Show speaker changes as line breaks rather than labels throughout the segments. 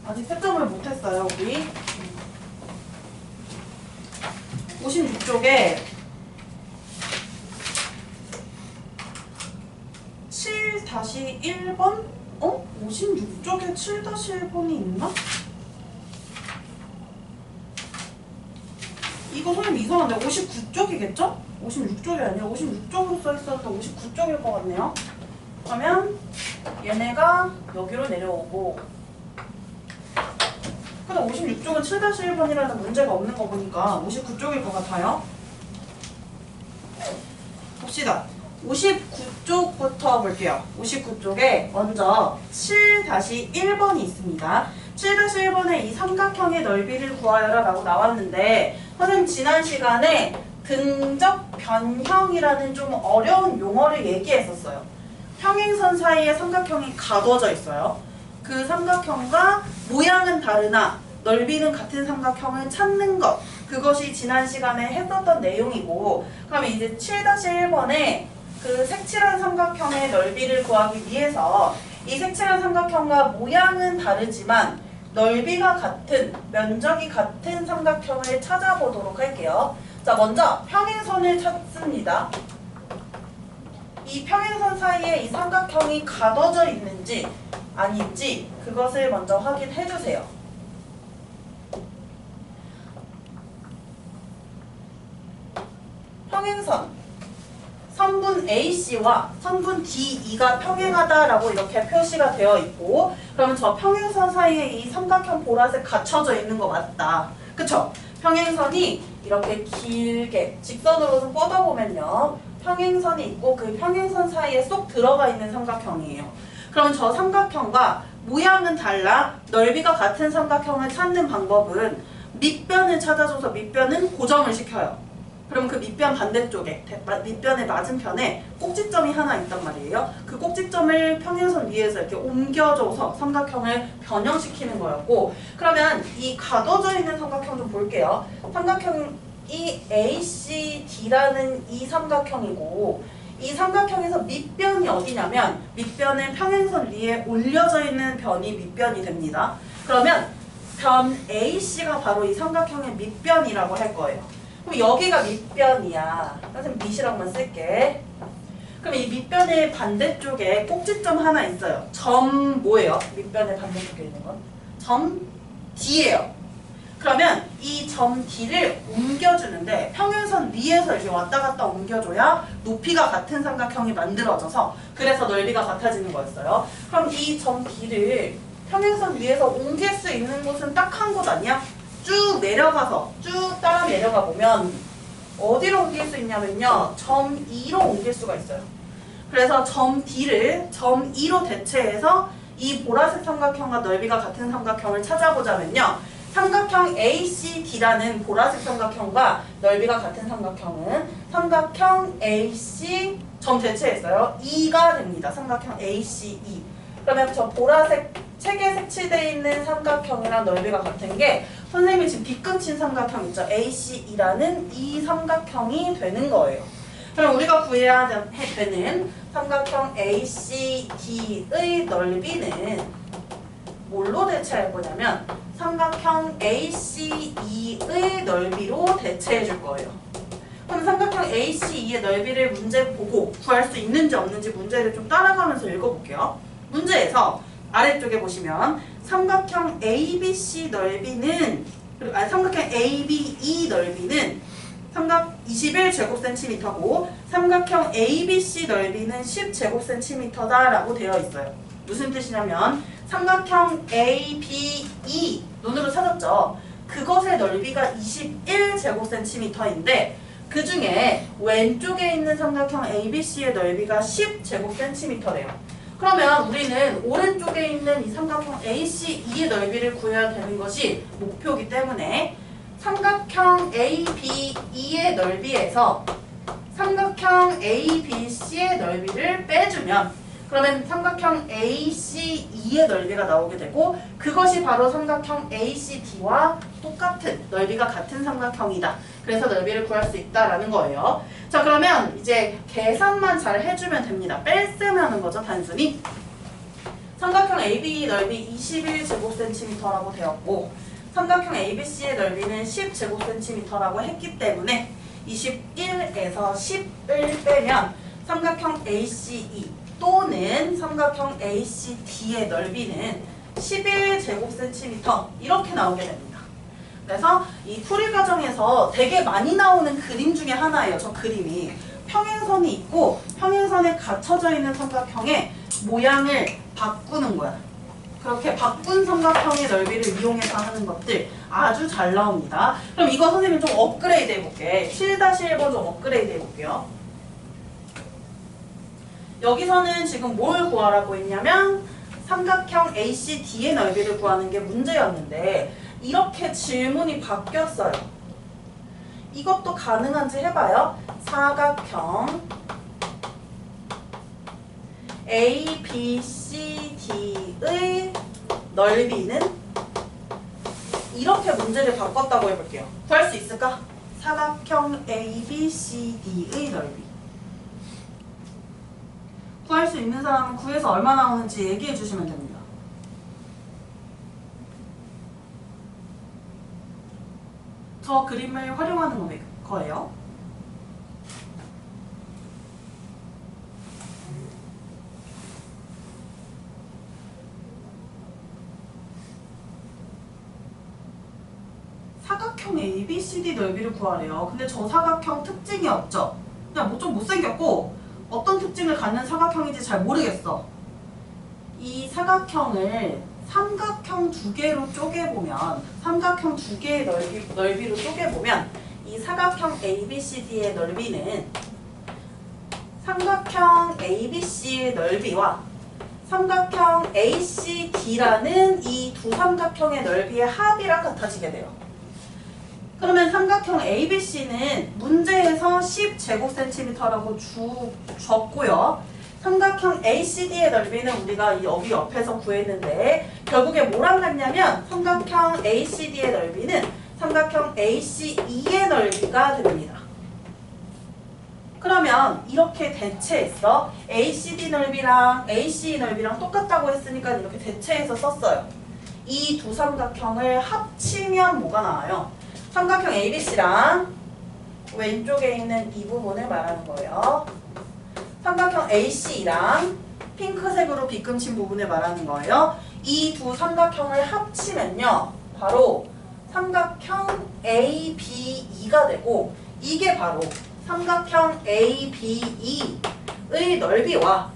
아직 채점을 못했어요, 우리. 56쪽에 7-1번? 56쪽에 7-1번이 있나? 이거 선생님 이상한데 59쪽이겠죠? 56쪽이 아니라 56쪽으로 써있었는데 59쪽일 것 같네요. 그러면 얘네가 여기로 내려오고, 근데 56쪽은 7-1번이라는 문제가 없는 거 보니까 59쪽일 것 같아요. 봅시다. 59쪽부터 볼게요. 59쪽에 먼저 7-1번이 있습니다. 7-1번에 이 삼각형의 넓이를 구하여라 라고 나왔는데, 선생님 지난 시간에 등적 변형이라는 좀 어려운 용어를 얘기했었어요. 평행선 사이에 삼각형이 가둬져 있어요. 그 삼각형과 모양은 다르나 넓이는 같은 삼각형을 찾는 것, 그것이 지난 시간에 했었던 내용이고, 그러면 이제 7-1번에 그 색칠한 삼각형의 넓이를 구하기 위해서 이 색칠한 삼각형과 모양은 다르지만 넓이가 같은, 면적이 같은 삼각형을 찾아보도록 할게요. 자, 먼저 평행선을 찾습니다. 이 평행선 사이에 이 삼각형이 가둬져 있는지 아닌지 그것을 먼저 확인해 주세요. 평행선 선분 AC와 선분 DE가 평행하다라고 이렇게 표시가 되어 있고, 그러면 저 평행선 사이에 이 삼각형 보라색 갇혀져 있는 거 맞다. 그쵸? 평행선이 이렇게 길게 직선으로 뻗어보면요, 평행선이 있고 그 평행선 사이에 쏙 들어가 있는 삼각형이에요. 그럼 저 삼각형과 모양은 달라 넓이가 같은 삼각형을 찾는 방법은 밑변을 찾아줘서 밑변은 고정을 시켜요. 그럼 그 밑변 반대쪽에, 밑변의 맞은편에 꼭지점이 하나 있단 말이에요. 그 꼭지점을 평행선 위에서 이렇게 옮겨줘서 삼각형을 변형시키는 거였고, 그러면 이 가둬져 있는 삼각형 좀 볼게요. 삼각형이 ACD라는 이 삼각형이고, 이 삼각형에서 밑변이 어디냐면 밑변은 평행선 위에 올려져 있는 변이 밑변이 됩니다. 그러면 변 AC가 바로 이 삼각형의 밑변이라고 할 거예요. 그럼 여기가 밑변이야. 선생님 밑이라고만 쓸게. 그럼 이 밑변의 반대쪽에 꼭지점 하나 있어요. 점 뭐예요? 밑변의 반대쪽에 있는 건? 점 D예요. 그러면 이 점 D를 옮겨주는데 평행선 위에서 이렇게 왔다 갔다 옮겨줘야 높이가 같은 삼각형이 만들어져서 그래서 넓이가 같아지는 거였어요. 그럼 이 점 D를 평행선 위에서 옮길 수 있는 곳은 딱 한 곳 아니야? 쭉 내려가서 쭉 따라 내려가 보면 어디로 옮길 수 있냐면요, 점 E로 옮길 수가 있어요. 그래서 점 D를 점 E로 대체해서 이 보라색 삼각형과 넓이가 같은 삼각형을 찾아보자면요, 삼각형 ACD라는 보라색 삼각형과 넓이가 같은 삼각형은 삼각형 AC 점 대체했어요. E가 됩니다. 삼각형 ACE. 그러면 저 보라색 책에 색칠되어 있는 삼각형이랑 넓이가 같은 게 선생님이 지금 빗끝인 삼각형 있죠? ACE라는 이 삼각형이 되는 거예요. 그럼 우리가 구해야 되는 삼각형 ACD의 넓이는 뭘로 대체할 거냐면 삼각형 ACE의 넓이로 대체해 줄 거예요. 그럼 삼각형 ACE의 넓이를 문제 보고 구할 수 있는지 없는지 문제를 좀 따라가면서 읽어볼게요. 문제에서 아래쪽에 보시면 삼각형 ABC 넓이는, 삼각형 ABE 넓이는 삼각 21제곱cm고 삼각형 ABC 넓이는 10제곱cm다 라고 되어 있어요. 무슨 뜻이냐면 삼각형 ABE 눈으로 찾았죠. 그것의 넓이가 21제곱cm인데 그 중에 왼쪽에 있는 삼각형 ABC의 넓이가 10제곱cm래요. 그러면 우리는 오른쪽에 있는 이 삼각형 ACE의 넓이를 구해야 되는 것이 목표이기 때문에 삼각형 ABE의 넓이에서 삼각형 ABC의 넓이를 빼주면 그러면 삼각형 ACE의 넓이가 나오게 되고 그것이 바로 삼각형 ACD와 똑같은 넓이가 같은 삼각형이다. 그래서 넓이를 구할 수 있다라는 거예요. 자, 그러면 이제 계산만 잘 해주면 됩니다. 뺄셈 하는 거죠, 단순히. 삼각형 AB 넓이 21제곱센티미터라고 되었고 삼각형 ABC의 넓이는 10제곱센티미터라고 했기 때문에 21에서 10을 빼면 삼각형 ACE 또는 삼각형 ACD의 넓이는 11제곱센티미터 이렇게 나오게 됩니다. 그래서 이 풀이 과정에서 되게 많이 나오는 그림 중에 하나예요. 저 그림이. 평행선이 있고 평행선에 갇혀져 있는 삼각형의 모양을 바꾸는 거야. 그렇게 바꾼 삼각형의 넓이를 이용해서 하는 것들 아주 잘 나옵니다. 그럼 이거 선생님 좀 업그레이드 해볼게. 7-1번 좀 업그레이드 해볼게요. 여기서는 지금 뭘 구하라고 했냐면 삼각형 ACD의 넓이를 구하는 게 문제였는데 이렇게 질문이 바뀌었어요. 이것도 가능한지 해봐요. 사각형 ABCD의 넓이는 이렇게 문제를 바꿨다고 해볼게요. 구할 수 있을까? 사각형 ABCD의 넓이. 구할 수 있는 사람은 구해서 얼마 나오는지 얘기해 주시면 됩니다. 저 그림을 활용하는 거예요. 사각형 ABCD 넓이를 구하래요. 근데 저 사각형 특징이 없죠? 그냥 뭐 좀 못생겼고 어떤 특징을 갖는 사각형인지 잘 모르겠어. 이 사각형을 삼각형 두 개로 쪼개보면 삼각형 두 개의 넓이로 쪼개보면 이 사각형 ABCD의 넓이는 삼각형 ABC의 넓이와 삼각형 ACD라는 이 두 삼각형의 넓이의 합이랑 같아지게 돼요. 그러면 삼각형 ABC는 문제에서 10제곱센티미터라고 줬고요. 삼각형 ACD의 넓이는 우리가 여기 옆에서 구했는데 결국에 뭐랑 같냐면 삼각형 ACD의 넓이는 삼각형 ACE의 넓이가 됩니다. 그러면 이렇게 대체했어. ACD 넓이랑 ACE 넓이랑 똑같다고 했으니까 이렇게 대체해서 썼어요. 이 두 삼각형을 합치면 뭐가 나와요? 삼각형 ABC랑 왼쪽에 있는 이 부분을 말하는 거예요. 삼각형 AC랑 핑크색으로 빗금친 부분을 말하는 거예요. 이 두 삼각형을 합치면요. 바로 삼각형 ABE가 되고 이게 바로 삼각형 ABE의 넓이와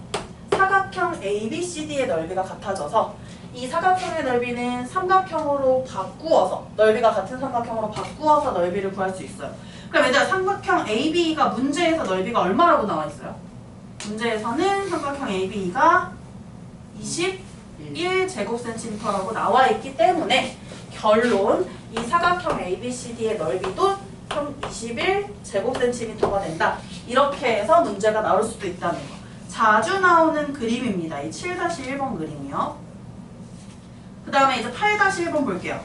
사각형 ABCD의 넓이가 같아져서 이 사각형의 넓이는 삼각형으로 바꾸어서 넓이가 같은 삼각형으로 바꾸어서 넓이를 구할 수 있어요. 그럼 얘들아 삼각형 ABE가 문제에서 넓이가 얼마라고 나와 있어요? 문제에서는 삼각형 ABE가 21제곱센티미터라고 나와 있기 때문에 결론 이 사각형 ABCD의 넓이도 총 21제곱센티미터가 된다. 이렇게 해서 문제가 나올 수도 있다는 거. 자주 나오는 그림입니다. 이 7-1번 그림이요. 그 다음에 이제 8-1번 볼게요.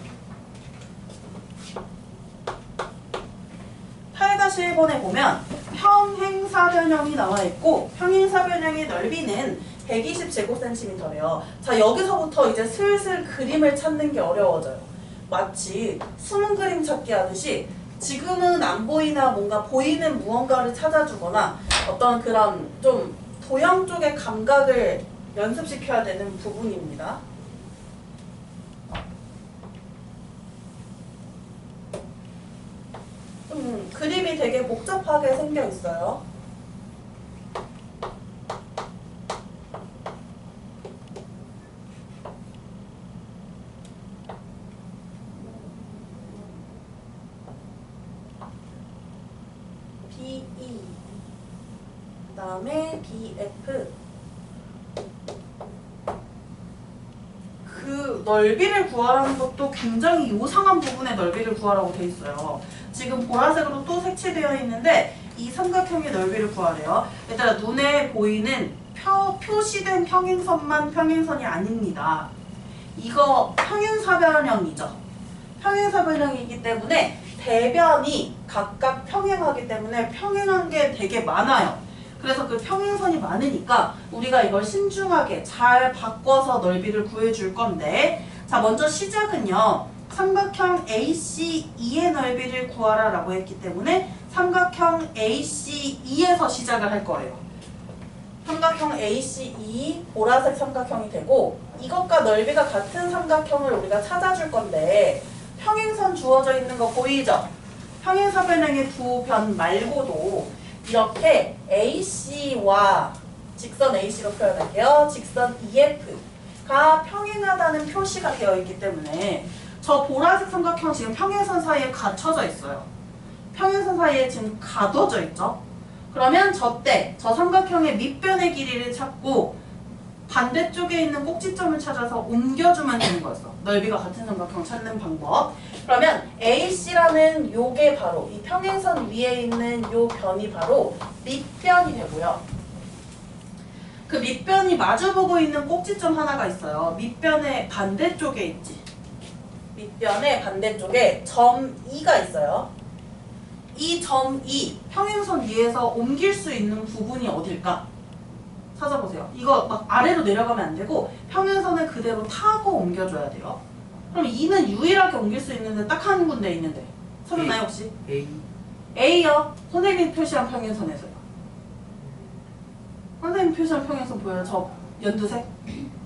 8-1번에 보면 평행사변형이 나와 있고 평행사변형의 넓이는 120제곱센티미터래요. 자, 여기서부터 이제 슬슬 그림을 찾는 게 어려워져요. 마치 숨은 그림 찾기 하듯이 지금은 안 보이나 뭔가 보이는 무언가를 찾아주거나 어떤 그런 좀 도형 쪽의 감각을 연습시켜야 되는 부분입니다. 그림이 되게 복잡하게 생겨 있어요. BE 그 다음에 BF 그 넓이를 구하라는 것도 굉장히 요상한 부분의 넓이를 구하라고 돼 있어요. 지금 보라색으로 또 색칠되어 있는데 이 삼각형의 넓이를 구하래요. 얘들아 눈에 보이는 표시된 평행선만 평행선이 아닙니다. 이거 평행사변형이죠. 평행사변형이기 때문에 대변이 각각 평행하기 때문에 평행한 게 되게 많아요. 그래서 그 평행선이 많으니까 우리가 이걸 신중하게 잘 바꿔서 넓이를 구해줄 건데, 자, 먼저 시작은요. 삼각형 ACE의 넓이를 구하라 라고 했기 때문에 삼각형 ACE에서 시작을 할 거예요. 삼각형 ACE, 보라색 삼각형이 되고, 이것과 넓이가 같은 삼각형을 우리가 찾아줄 건데, 평행선 주어져 있는 거 보이죠? 평행사변형의 두 변 말고도 이렇게 AC와 직선 AC로 표현할게요. 직선 EF가 평행하다는 표시가 되어 있기 때문에 저 보라색 삼각형 지금 평행선 사이에 갇혀져 있어요. 평행선 사이에 지금 가둬져 있죠. 그러면 저 삼각형의 밑변의 길이를 찾고 반대쪽에 있는 꼭지점을 찾아서 옮겨주면 되는 거였어. 넓이가 같은 삼각형 찾는 방법. 그러면 AC라는 요게 바로 이 평행선 위에 있는 요 변이 바로 밑변이 되고요. 그 밑변이 마주보고 있는 꼭지점 하나가 있어요. 밑변의 반대쪽에 있지. 밑변의 반대쪽에 점 E가 있어요. 이 점 E, 평행선 위에서 옮길 수 있는 부분이 어딜까? 찾아보세요. 이거 막 아래로 내려가면 안 되고 평행선을 그대로 타고 옮겨줘야 돼요. 그럼 E는 유일하게 옮길 수 있는데 딱 한 군데 있는데 찾았나요 혹시?
A.
A요. 선생님 표시한 평행선에서요. 선생님 표시한 평행선 보여요? 저 연두색?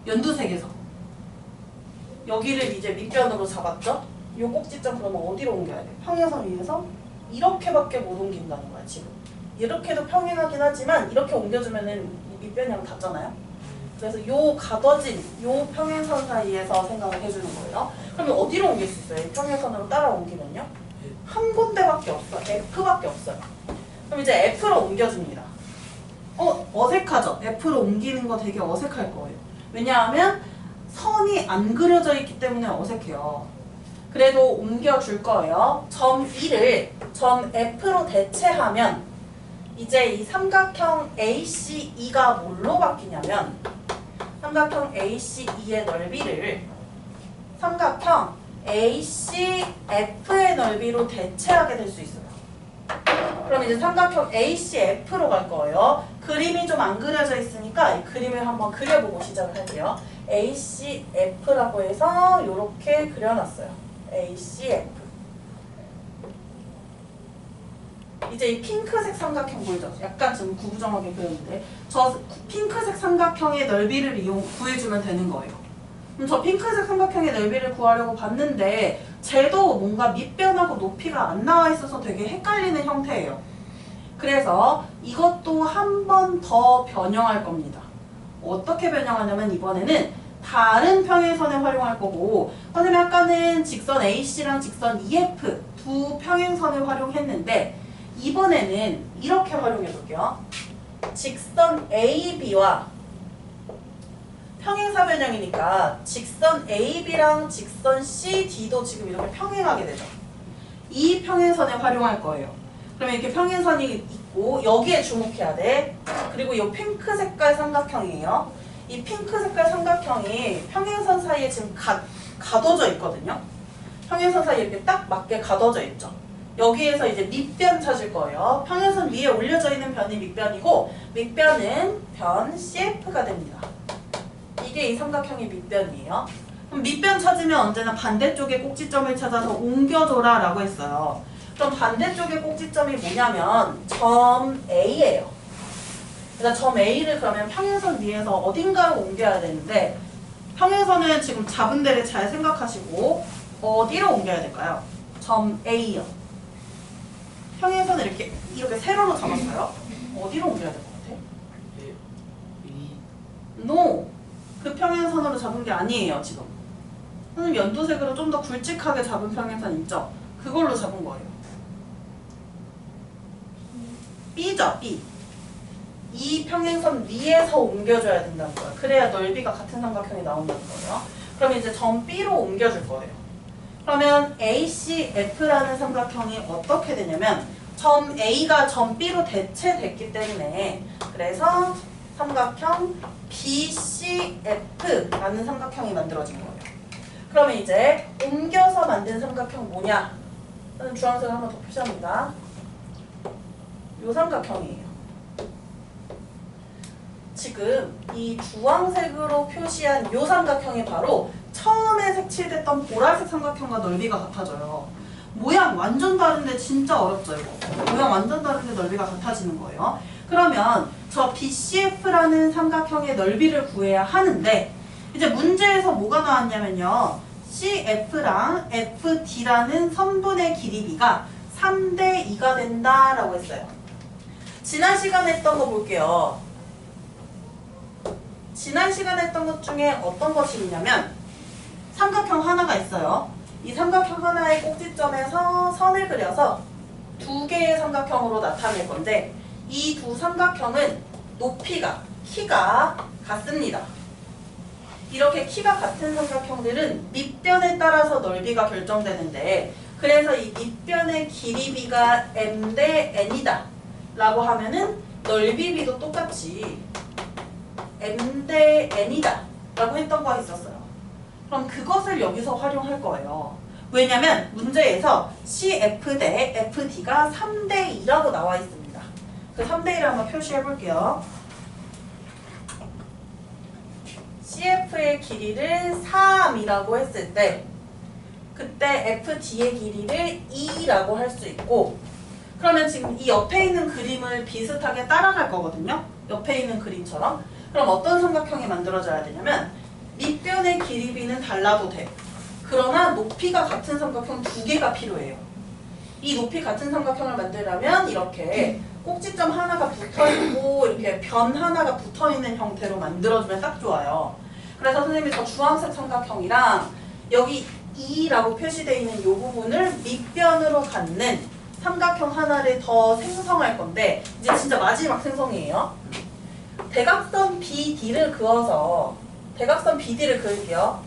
연두색에서 여기를 이제 밑변으로 잡았죠? 이 꼭지점 그러면 어디로 옮겨야 돼? 평행선 위에서 이렇게밖에 못 옮긴다는 거야 지금. 이렇게도 평행하긴 하지만 이렇게 옮겨주면은 이 밑변이랑 닿잖아요. 그래서 요 가둬진 요 평행선 사이에서 생각을 해주는 거예요. 그러면 어디로 옮길 수 있어요? 이 평행선으로 따라 옮기면요? 한 군데밖에 없어. F밖에 없어요. 그럼 이제 F로 옮겨줍니다. 어색하죠? F로 옮기는 거 되게 어색할 거예요. 왜냐하면 선이 안 그려져 있기 때문에 어색해요. 그래도 옮겨줄 거예요. 점 E를 점 F로 대체하면 이제 이 삼각형 ACE가 뭘로 바뀌냐면 삼각형 ACE의 넓이를 삼각형 ACF의 넓이로 대체하게 될 수 있어요. 그럼 이제 삼각형 ACF로 갈 거예요. 그림이 좀 안 그려져 있으니까 이 그림을 한번 그려보고 시작을 할게요. ACF라고 해서 이렇게 그려놨어요. ACF. 이제 이 핑크색 삼각형 보이죠? 약간 좀 구부정하게 그렸는데 저 핑크색 삼각형의 넓이를 구해주면 되는 거예요. 그럼 저 핑크색 삼각형의 넓이를 구하려고 봤는데 쟤도 뭔가 밑변하고 높이가 안 나와 있어서 되게 헷갈리는 형태예요. 그래서 이것도 한 번 더 변형할 겁니다. 어떻게 변형하냐면 이번에는 다른 평행선을 활용할 거고, 선생님 아까는 직선 AC랑 직선 EF 두 평행선을 활용했는데 이번에는 이렇게 활용해 볼게요. 직선 AB와 평행사 변형이니까 직선 AB랑 직선 CD도 지금 이렇게 평행하게 되죠. 이 평행선을 활용할 거예요. 그러면 이렇게 평행선이 있고 여기에 주목해야 돼. 그리고 이 핑크 색깔 삼각형이에요. 이 핑크 색깔 삼각형이 평행선 사이에 지금 가둬져 있거든요. 평행선 사이에 이렇게 딱 맞게 가둬져 있죠. 여기에서 이제 밑변 찾을 거예요. 평행선 위에 올려져 있는 변이 밑변이고 밑변은 변 CF가 됩니다. 이게 이 삼각형의 밑변이에요. 그럼 밑변 찾으면 언제나 반대쪽의 꼭지점을 찾아서 옮겨줘라 라고 했어요. 그럼 반대쪽의 꼭지점이 뭐냐면 점 A예요. 그러니까 점 A를 그러면 평행선 위에서 어딘가로 옮겨야 되는데 평행선은 지금 잡은 데를 잘 생각하시고 어디로 옮겨야 될까요? 점 A요. 평행선을 이렇게 세로로 잡았어요. 어디로 옮겨야 될 것 같아? No! 그 평행선으로 잡은 게 아니에요 지금. 선생님 연두색으로 좀 더 굵직하게 잡은 평행선 있죠? 그걸로 잡은 거예요. B죠, B. 이 평행선 위에서 옮겨줘야 된다는 거예요. 그래야 넓이가 같은 삼각형이 나온다는 거예요. 그럼 이제 점 B로 옮겨줄 거예요. 그러면 ACF라는 삼각형이 어떻게 되냐면 점 A가 점 B로 대체됐기 때문에 그래서 삼각형 BCF라는 삼각형이 만들어진 거예요. 그러면 이제 옮겨서 만든 삼각형 뭐냐? 저는 주황색을 한번 더 표시합니다. 요 삼각형이에요. 지금 이 주황색으로 표시한 요 삼각형이 바로 처음에 색칠됐던 보라색 삼각형과 넓이가 같아져요. 모양 완전 다른데 진짜 어렵죠 이거. 모양 완전 다른데 넓이가 같아지는 거예요. 그러면 저 BCF라는 삼각형의 넓이를 구해야 하는데 이제 문제에서 뭐가 나왔냐면요. CF랑 FD라는 선분의 길이비가 3대 2가 된다라고 했어요. 지난 시간에 했던 거 볼게요. 지난 시간에 했던 것 중에 어떤 것이 있냐면 삼각형 하나가 있어요. 이 삼각형 하나의 꼭지점에서 선을 그려서 두 개의 삼각형으로 나타낼 건데 이 두 삼각형은 키가 같습니다. 이렇게 키가 같은 삼각형들은 밑변에 따라서 넓이가 결정되는데 그래서 이 밑변의 길이비가 m 대 n이다 라고 하면은 넓이비도 똑같이 m 대 n이다 라고 했던 거가 있었어요. 그럼 그것을 여기서 활용할 거예요. 왜냐면 문제에서 CF 대 FD가 3대 2라고 나와 있습니다. 그 3대 1을 한번 표시해 볼게요. CF의 길이를 3이라고 했을 때 그때 FD의 길이를 2라고 할 수 있고 그러면 지금 이 옆에 있는 그림을 비슷하게 따라갈 거거든요. 옆에 있는 그림처럼. 그럼 어떤 삼각형이 만들어져야 되냐면 밑변의 길이비는 달라도 돼. 그러나 높이가 같은 삼각형 두 개가 필요해요. 이 높이 같은 삼각형을 만들려면 이렇게 꼭지점 하나가 붙어있고 이렇게 변 하나가 붙어있는 형태로 만들어주면 딱 좋아요. 그래서 선생님이 저 주황색 삼각형이랑 여기 2라고 표시되어 있는 이 부분을 밑변으로 갖는 삼각형 하나를 더 생성할 건데 이제 진짜 마지막 생성이에요. 대각선 BD를 그어서 대각선 BD를 그을게요.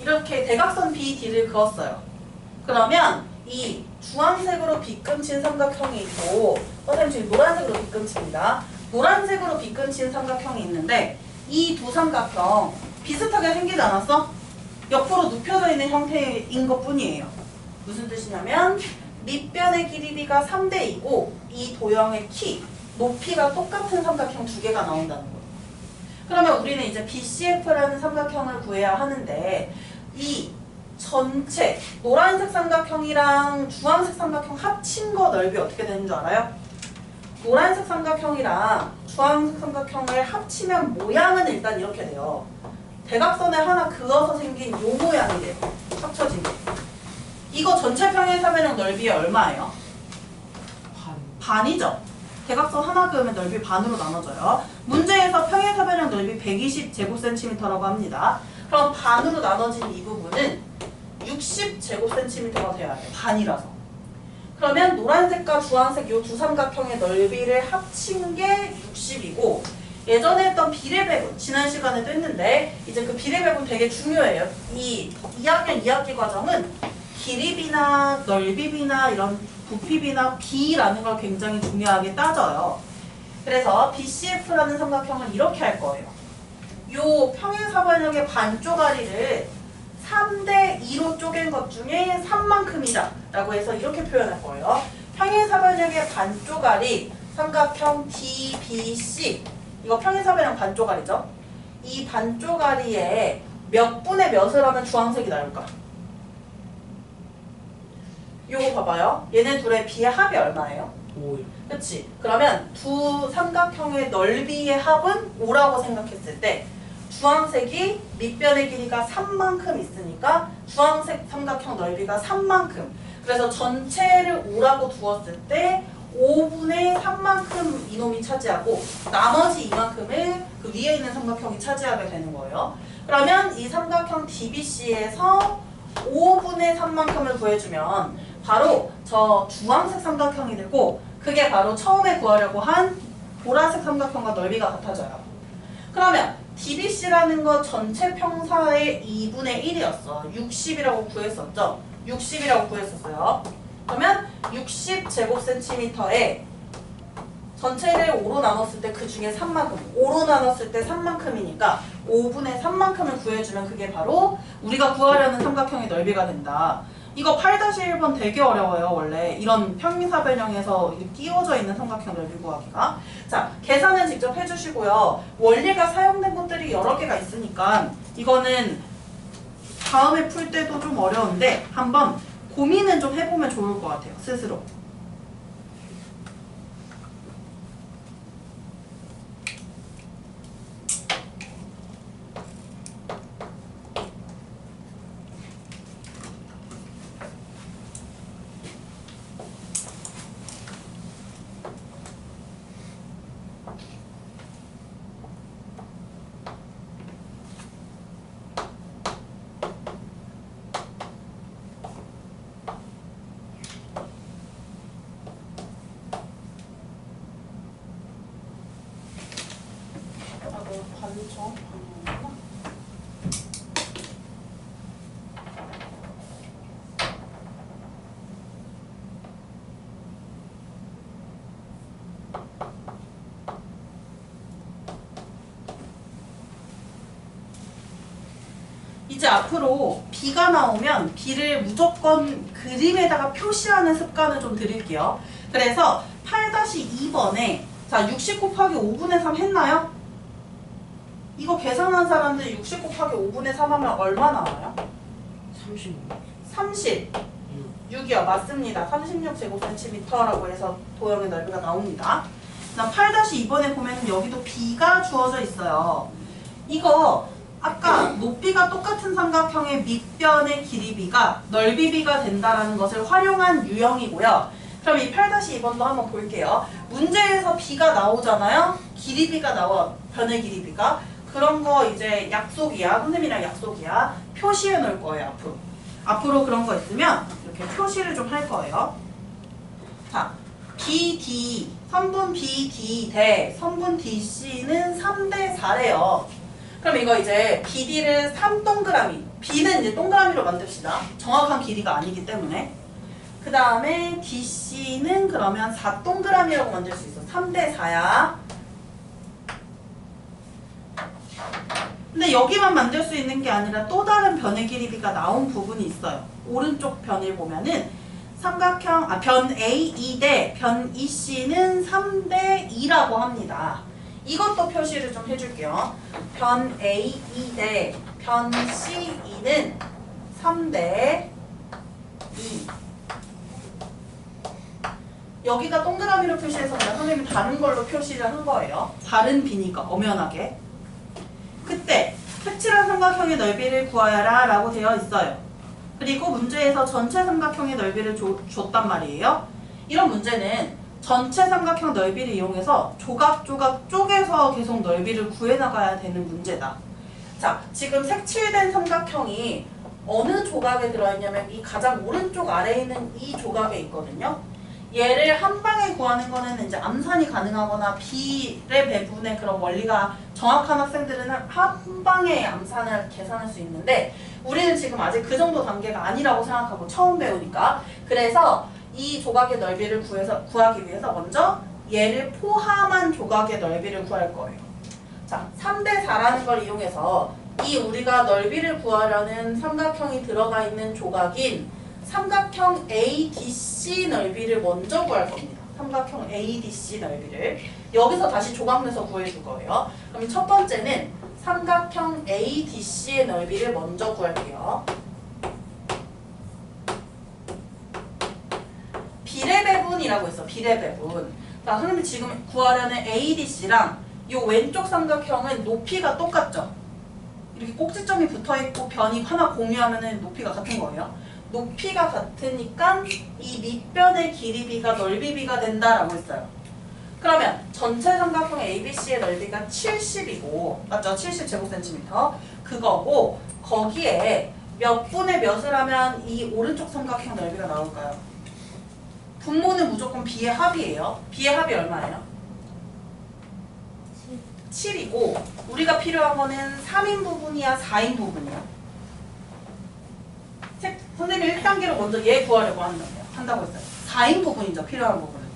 이렇게 대각선 BD를 그었어요. 그러면 이 주황색으로 빗금친 삼각형이 있고 선생님 지금 노란색으로 빗금칩니다. 노란색으로 빗금친 삼각형이 있는데 이 두 삼각형 비슷하게 생기지 않았어? 옆으로 눕혀져 있는 형태인 것 뿐이에요. 무슨 뜻이냐면 밑변의 길이비가 3대 2고 이 도형의 높이가 똑같은 삼각형 두 개가 나온다는 거예요. 그러면 우리는 이제 BCF라는 삼각형을 구해야 하는데 이 전체 노란색 삼각형이랑 주황색 삼각형 합친 거 넓이 어떻게 되는 줄 알아요? 노란색 삼각형이랑 주황색 삼각형을 합치면 모양은 일단 이렇게 돼요. 대각선에 하나 그어서 생긴 요 모양이 돼요. 합쳐진 게. 이거 전체 평행사변형 넓이 얼마예요? 반이죠. 대각선 하나 그으면 넓이 반으로 나눠져요. 문제에서 평행사변형 넓이 120제곱센티미터라고 합니다. 그럼 반으로 나눠진 이 부분은 60제곱센티미터가 돼야 돼요. 반이라서. 그러면 노란색과 주황색 이 두 삼각형의 넓이를 합친 게 60이고 예전에 했던 비례배분 지난 시간에도 했는데 이제 그 비례배분 되게 중요해요. 이 2학년 2학기 과정은 길이비나 넓이비나 이런 부피비나 비라는 걸 굉장히 중요하게 따져요. 그래서 BCF라는 삼각형을 이렇게 할 거예요. 요 평행사변형의 반쪼가리를 3대 2로 쪼갠 것 중에 3만큼이다 라고 해서 이렇게 표현할 거예요. 평행사변형의 반쪼가리 삼각형 DBC 이거 평행사변형 반쪼가리죠. 이 반쪼가리에 몇 분의 몇을 하면 주황색이 나올까? 요거 봐봐요. 얘네 둘의 비의 합이 얼마예요?
5.
그치? 그러면 두 삼각형의 넓이의 합은 5라고 생각했을 때 주황색이 밑변의 길이가 3만큼 있으니까 주황색 삼각형 넓이가 3만큼. 그래서 전체를 5라고 두었을 때 5분의 3만큼 이놈이 차지하고 나머지 이만큼을 그 위에 있는 삼각형이 차지하게 되는 거예요. 그러면 이 삼각형 DBC에서 5분의 3만큼을 구해주면 바로 저 주황색 삼각형이 되고 그게 바로 처음에 구하려고 한 보라색 삼각형과 넓이가 같아져요. 그러면 DBC라는 거 전체 평사의 2분의 1이었어. 60이라고 구했었죠? 60이라고 구했었어요. 그러면 60제곱센티미터에 전체를 5로 나눴을 때 그 중에 3만큼, 5로 나눴을 때 3만큼이니까 5분의 3만큼을 구해주면 그게 바로 우리가 구하려는 삼각형의 넓이가 된다. 이거 8-1번 되게 어려워요. 원래 이런 평행사변형에서 끼워져 있는 삼각형 넓이 구하기가. 자, 계산은 직접 해주시고요. 원리가 사용된 것들이 여러 개가 있으니까 이거는 다음에 풀 때도 좀 어려운데 한번 고민은 좀 해보면 좋을 것 같아요. 스스로. 반청 방향이구나. 이제 앞으로 B가 나오면 B를 무조건 그림에다가 표시하는 습관을 좀 드릴게요. 그래서 8-2번에 자 60 곱하기 5분의 3 했나요? 이거 계산한 사람들 60 곱하기 5분의 3 하면 얼마 나와요? 36이요. 맞습니다. 36제곱센티미터라고 해서 도형의 넓이가 나옵니다. 8-2번에 보면 여기도 B가 주어져 있어요. 이거 아까 높이가 똑같은 삼각형의 밑변의 길이 B가 넓이 B가 된다는 것을 활용한 유형이고요. 그럼 이 8-2번도 한번 볼게요. 문제에서 B가 나오잖아요. 길이 B가 나와. 변의 길이 B가. 그런 거 이제 약속이야. 선생님이랑 약속이야. 표시해 놓을 거예요. 앞으로 그런 거 있으면 이렇게 표시를 좀 할 거예요. 자, BD, 선분 BD 대 선분 DC는 3대4래요. 그럼 이거 이제 BD를 3동그라미, B는 이제 동그라미로 만듭시다. 정확한 길이가 아니기 때문에. 그 다음에 DC는 그러면 4동그라미라고 만들 수 있어. 3대4야. 근데 여기만 만들 수 있는 게 아니라 또 다른 변의 길이 B가 나온 부분이 있어요. 오른쪽 변을 보면은 삼각형, 변 A2 대 변 EC는 3대2라고 합니다. 이것도 표시를 좀 해줄게요. 변 A2 대 변 C2는 3대2. 여기가 동그라미로 표시해서 그냥 선생님이 다른 걸로 표시를 한 거예요. 다른 B니까 엄연하게. 그때 색칠한 삼각형의 넓이를 구하여라 라고 되어 있어요. 그리고 문제에서 전체 삼각형의 넓이를 줬단 말이에요. 이런 문제는 전체 삼각형 넓이를 이용해서 조각조각 쪼개서 계속 넓이를 구해나가야 되는 문제다. 자, 지금 색칠된 삼각형이 어느 조각에 들어있냐면 이 가장 오른쪽 아래에 있는 이 조각에 있거든요. 얘를 한 방에 구하는 거는 이제 암산이 가능하거나 B의 배분의 그런 원리가 정확한 학생들은 한 방에 암산을 계산할 수 있는데 우리는 지금 아직 그 정도 단계가 아니라고 생각하고 처음 배우니까 그래서 이 조각의 넓이를 구하기 위해서 먼저 얘를 포함한 조각의 넓이를 구할 거예요. 자, 3대4라는 걸 이용해서 이 우리가 넓이를 구하려는 삼각형이 들어가 있는 조각인 삼각형 ADC 넓이를 먼저 구할 겁니다. 삼각형 ADC 넓이를 여기서 다시 조각 내서 구해줄 거예요. 그럼 첫 번째는 삼각형 ADC의 넓이를 먼저 구할게요. 비례배분이라고 있어. 비례배분. 자, 선생님이 지금 구하려는 ADC랑 이 왼쪽 삼각형은 높이가 똑같죠? 이렇게 꼭지점이 붙어있고 변이 하나 공유하면 높이가 같은 거예요. 높이가 같으니까 이 밑변의 길이 B가 넓이 B가 된다라고 했어요. 그러면 전체 삼각형 ABC의 넓이가 70이고 맞죠? 70제곱센티미터 그거고 거기에 몇 분의 몇을 하면 이 오른쪽 삼각형 넓이가 나올까요? 분모는 무조건 B의 합이에요. B의 합이 얼마예요? 7이고 우리가 필요한 거는 3인 부분이야 4인 부분이야? 선생님이 1단계로 먼저 얘 구하려고 한다고 했어요. 4인 부분이죠. 필요한 부분은.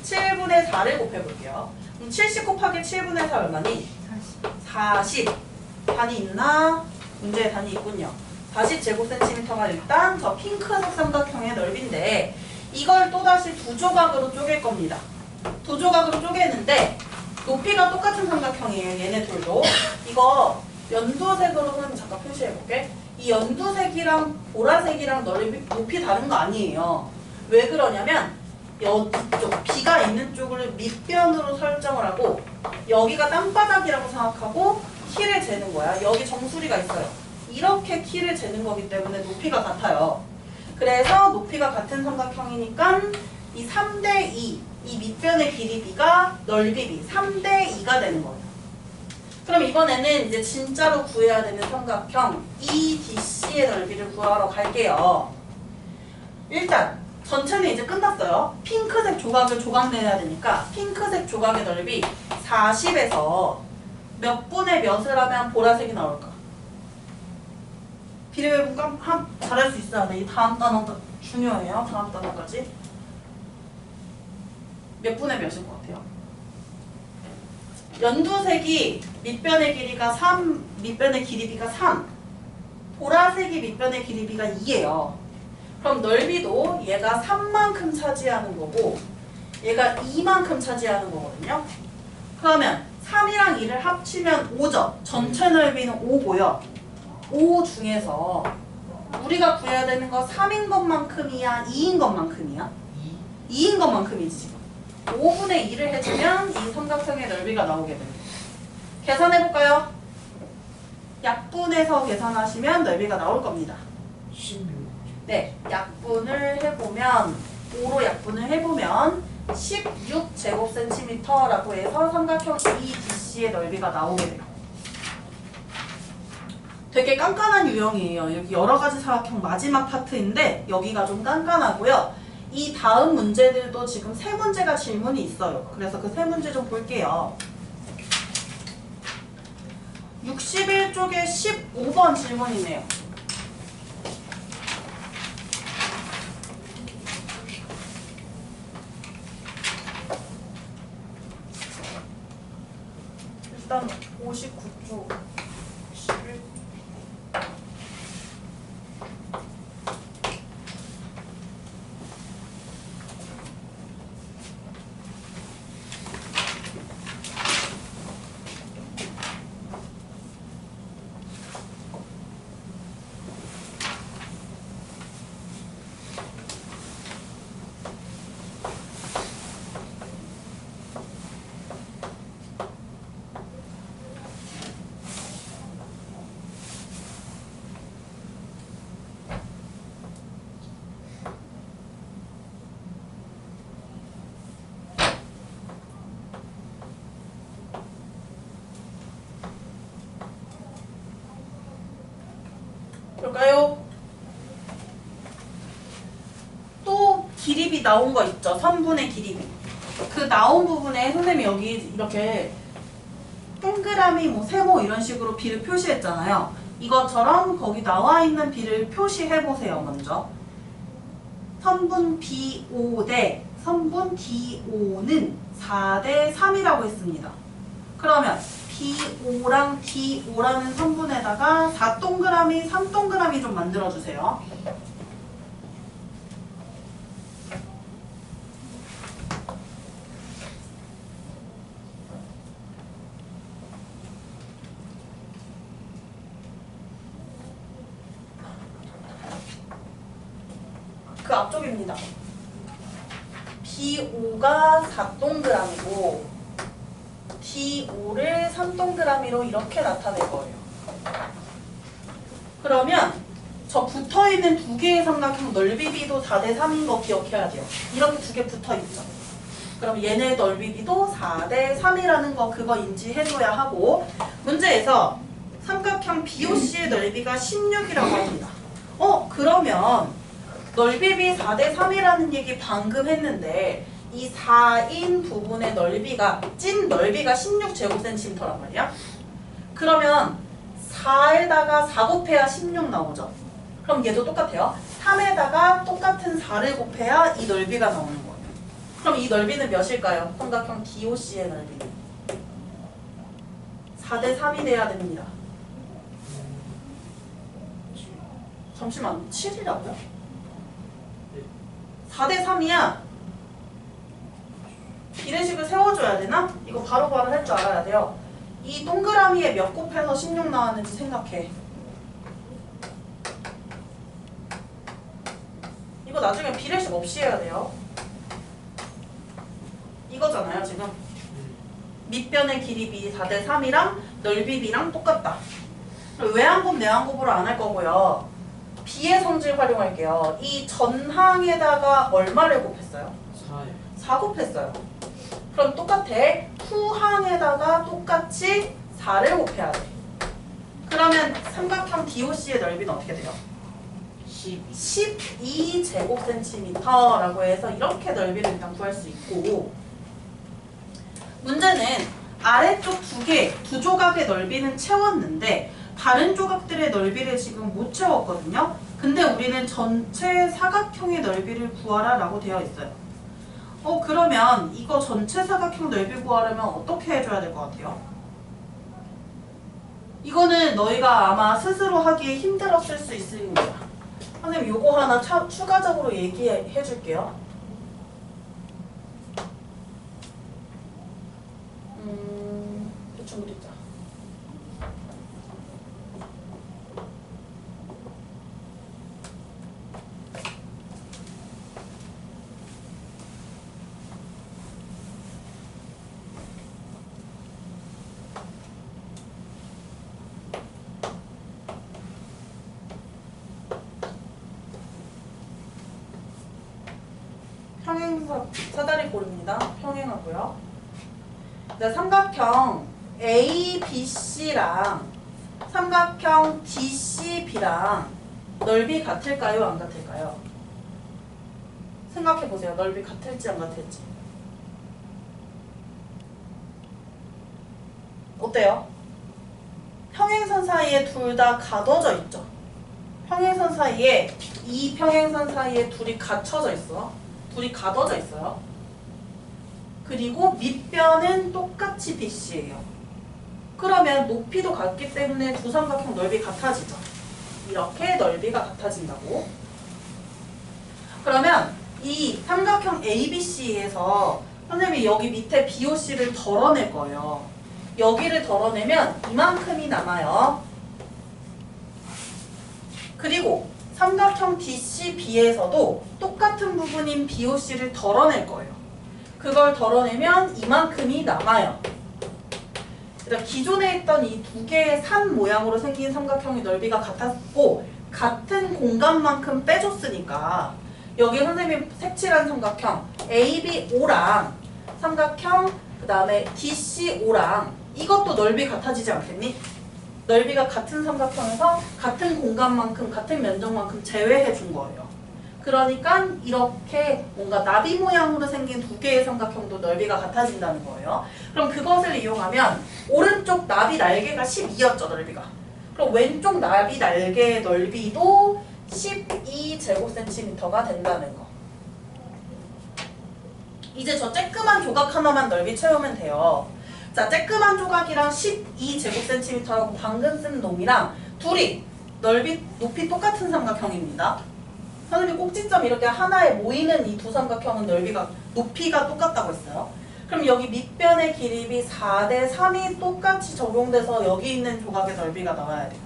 7분의 4를 곱해볼게요. 그럼 70 곱하기 7분의 4 얼마니? 40. 단위 있나? 문제에 단위 있군요. 다시 제곱센티미터가 일단 저 핑크색 삼각형의 넓이인데 이걸 또다시 두 조각으로 쪼갤 겁니다. 두 조각으로 쪼개는데 높이가 똑같은 삼각형이에요. 얘네 둘도. 이거 연두색으로 그냥 잠깐 표시해볼게. 이 연두색이랑 보라색이랑 높이 다른 거 아니에요. 왜 그러냐면 이쪽 B가 있는 쪽을 밑변으로 설정을 하고 여기가 땅바닥이라고 생각하고 키를 재는 거야. 여기 정수리가 있어요. 이렇게 키를 재는 거기 때문에 높이가 같아요. 그래서 높이가 같은 삼각형이니까 이 3대 2, 이 밑변의 길이 B가 넓이 B 3대 2가 되는 거예요. 그럼 이번에는 이제 진짜로 구해야 되는 삼각형 EDC의 넓이를 구하러 갈게요. 일단 전체는 이제 끝났어요. 핑크색 조각을 조각내야 되니까 핑크색 조각의 넓이 40에서 몇 분의 몇을 하면 보라색이 나올까? 비례배분 잘할 수 있어야 돼. 이 다음 단어가 중요해요. 다음 단어까지. 몇 분의 몇일 것 같아요? 연두색이 밑변의 길이가 3, 밑변의 길이비가 3, 보라색이 밑변의 길이비가 2예요. 그럼 넓이도 얘가 3만큼 차지하는 거고 얘가 2만큼 차지하는 거거든요. 그러면 3이랑 2를 합치면 5죠. 전체 넓이는 5고요. 5 중에서 우리가 구해야 되는 거 3인 것만큼이야? 2인 것만큼이야? 2인 것만큼이지 지금. 5분의 2를 해주면 이 삼각형의 넓이가 나오게 됩니다. 계산해볼까요? 약분해서 계산하시면 넓이가 나올 겁니다.
16.
네, 약분을 해보면 5로 약분을 해보면 16제곱센티미터라고 해서 삼각형 EDC의 넓이가 나오게 돼요. 되게 깐깐한 유형이에요. 여기 여러 가지 사각형 마지막 파트인데 여기가 좀 깐깐하고요. 이 다음 문제들도 지금 세 문제가 질문이 있어요. 그래서 그 세 문제 좀 볼게요. 61쪽에 15번 질문이네요. 일단 59쪽 11. 볼까요? 또 길이비 나온 거 있죠? 선분의 길이비. 그 나온 부분에 선생님이 여기 이렇게 동그라미, 뭐 세모 이런 식으로 비를 표시했잖아요. 이것처럼 거기 나와 있는 비를 표시해보세요. 먼저 선분 B5 대 선분 D5는 4대 3이라고 했습니다. 그러면 B5랑 D5라는 선분에다가 4동그라미, 3동그라미 좀 만들어주세요. 그 앞쪽입니다. B5가 4동그라미고 D5를 3동그라미로 이렇게 나타낼 거예요. 그러면 저 붙어있는 두 개의 삼각형 넓이비도 4대 3인 거 기억해야 돼요. 이렇게 두 개 붙어있죠. 그럼 얘네 넓이비도 4대 3이라는 거 그거 인지해줘야 하고 문제에서 삼각형 BOC의 넓이가 16이라고 합니다. 그러면 넓이비 4대 3이라는 얘기 방금 했는데 이 4인 부분의 넓이가 찐 넓이가 16제곱센티미터란 말이야. 그러면 4에다가 4 곱해야 16 나오죠. 그럼 얘도 똑같아요. 3에다가 똑같은 4를 곱해야 이 넓이가 나오는 거예요. 그럼 이 넓이는 몇일까요? 삼각형 DOC의 넓이는 4대 3이 돼야 됩니다. 잠시만 7이라고요? 4대 3이야. 비례식을 세워줘야 되나? 이거 바로바로 할 줄 알아야 돼요. 이 동그라미에 몇 곱해서 16 나왔는지 생각해. 이거 나중에 비례식 없이 해야 돼요. 이거잖아요 지금. 밑변의 길이 b 4대 3이랑 넓이 b랑 똑같다. 외항곱 내항곱으로 안 할 거고요. b의 성질 활용할게요. 이 전항에다가 얼마를 곱했어요?
4요.
4 곱했어요. 그럼 똑같아. 후항에다가 똑같이 4를 곱해야 돼. 그러면 삼각형 DOC의 넓이는 어떻게 돼요? 12제곱센티미터라고 해서 이렇게 넓이를 일단 구할 수 있고, 문제는 아래쪽 두 조각의 넓이는 채웠는데 다른 조각들의 넓이를 지금 못 채웠거든요. 근데 우리는 전체 사각형의 넓이를 구하라 라고 되어 있어요. 그러면 이거 전체 사각형 넓이 구하려면 어떻게 해줘야 될 것 같아요? 이거는 너희가 아마 스스로 하기에 힘들었을 수 있으니까 선생님 요거 하나 추가적으로 얘기해 줄게요. 대충 그리자. 사다리꼴입니다. 평행하고요. 삼각형 ABC랑 삼각형 DCB랑 넓이 같을까요? 안 같을까요? 생각해보세요. 넓이 같을지 안 같을지. 어때요? 평행선 사이에 둘 다 가둬져 있죠? 평행선 사이에 이 평행선 사이에 둘이 갇혀져 있어. 둘이 가둬져 있어요. 그리고 밑변은 똑같이 BC예요. 그러면 높이도 같기 때문에 두 삼각형 넓이 같아지죠. 이렇게 넓이가 같아진다고. 그러면 이 삼각형 ABC에서 선생님이 여기 밑에 BOC를 덜어낼 거예요. 여기를 덜어내면 이만큼이 남아요. 그리고 삼각형 DCB에서도 똑같은 부분인 BOC를 덜어낼 거예요. 그걸 덜어내면 이만큼이 남아요. 그러니까 기존에 있던 이 두 개의 산 모양으로 생긴 삼각형의 넓이가 같았고 같은 공간만큼 빼줬으니까 여기 선생님이 색칠한 삼각형 ABO랑 삼각형 그 다음에 DCO랑 이것도 넓이 같아지지 않겠니? 넓이가 같은 삼각형에서 같은 공간만큼 같은 면적만큼 제외해 준 거예요. 그러니까 이렇게 뭔가 나비 모양으로 생긴 두 개의 삼각형도 넓이가 같아진다는 거예요. 그럼 그것을 이용하면 오른쪽 나비 날개가 12였죠, 넓이가. 그럼 왼쪽 나비 날개의 넓이도 12제곱센티미터가 된다는 거. 이제 저 쬐끄만 조각 하나만 넓이 채우면 돼요. 자, 쬐끄만 조각이랑 12제곱센티미터라고 방금 쓴 놈이랑 둘이 높이 똑같은 삼각형입니다. 선생님이 꼭지점 이렇게 하나에 모이는 이 두 삼각형은 높이가 똑같다고 했어요. 그럼 여기 밑변의 길이비 4대 3이 똑같이 적용돼서 여기 있는 조각의 넓이가 나와야 돼요.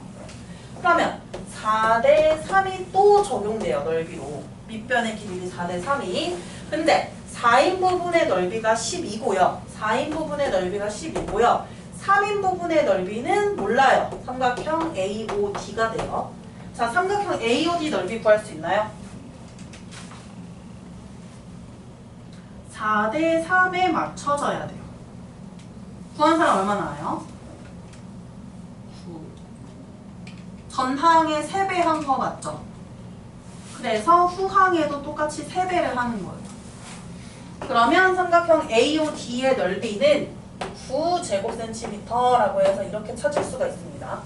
그러면 4대 3이 또 적용돼요, 넓이로. 밑변의 길이비 4대 3이. 근데 4인 부분의 넓이가 12고요. 4인 부분의 넓이가 12고요. 3인 부분의 넓이는 몰라요. 삼각형 AOD가 돼요. 자, 삼각형 AOD 넓이 구할 수 있나요? 4대 3에 맞춰져야 돼요. 구한 사람 얼마 나와요? 9. 전항에 3배 한 거 맞죠? 그래서 후항에도 똑같이 3배를 하는 거예요. 그러면 삼각형 AOD의 넓이는 9제곱센티미터라고 해서 이렇게 찾을 수가 있습니다.